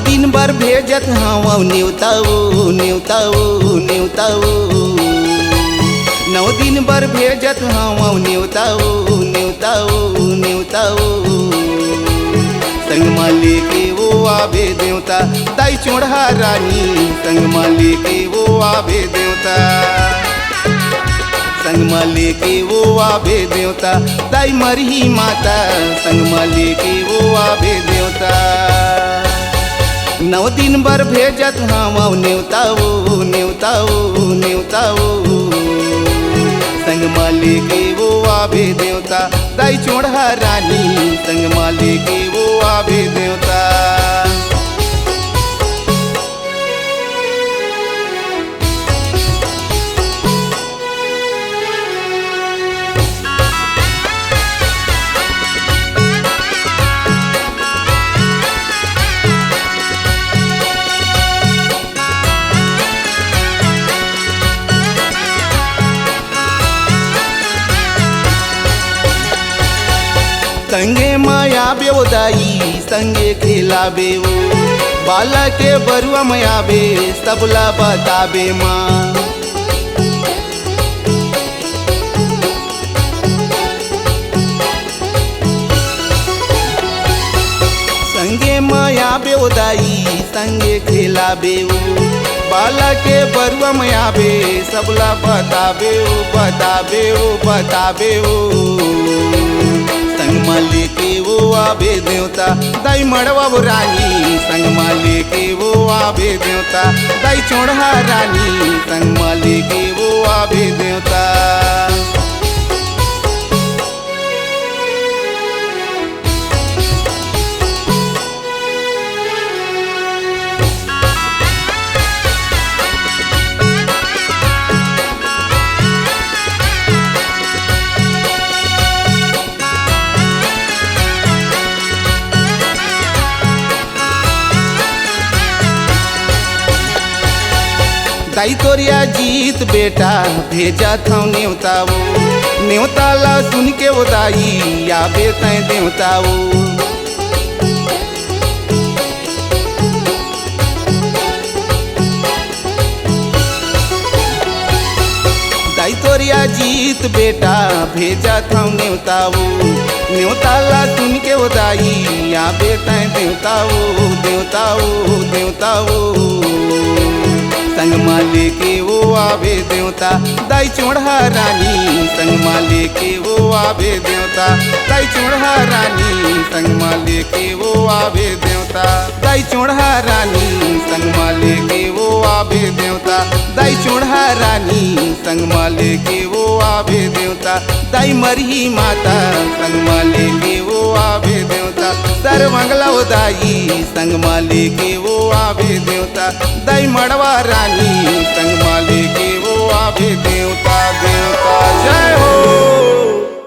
दिन भर भेजत हूँ न्योताओ न्योताओ न्योताओ। 9 दिन भर भेजत हूँ न्योताओ न्योताओ न्योताओ। संग माँ लेके वो आवे देवता दाई चोड़ा रानी। संग माँ लेके वो आवे देवता। संग माँ लेके वो आवे देवता दाई मरही माता। संग माँ लेके वो आवे देवता। 9 दिन भर भेजत हूँ न्योताओ न्योताओ न्योताओ। संग माँ लेके वो आवे देवता दाई चोड़ा रानी। संग माँ लेके वो आवे देवता। संगे माया बेवदाई संगे खिलाबे वो। बाला के बरुआ मयाबे सबला बताबे माँ। संगे माया बेवदाई संगे खिलाबे वो। बाला के बरुआ मयाबे सबला बताबे वो बताबे वो बताबे वो। संग माँ लेके वो आवे देवता दाई मड़वा वो रानी। संग माँ लेके वो आवे देवता दाई चोड़ा रानी। संग माँ लेके वो आवे देवता। दाई तोरिया जीत बेटा भेजा था न्योताओ। न्योताला सुन के वो दाई आवे तय देवताओ। दाई तोरिया जीत बेटा भेजा था न्योताओ। न्योताला सुन के वो दाई आवे तय देवताओ देवताओ देवताओ। संग माँ लेके वो आवे देवता दाई चोड़ा रानी। संग माँ लेके वो आवे देवता दाई चोड़ा रानी। संग माँ लेके वो आवे देवता दाई चोड़ा रानी। संग माँ लेके वो आवे देवता दाई चोड़ा रानी। संग माँ लेके वो आवे देवता दाई मरही माता। संग माँ लेके वो आवे देवता सर्वमंगला वो दाई। संग माँ लेके वो आवे देवता दाई मड़वा रानी। संग माँ लेके वो आवे देवता देवता। जय हो।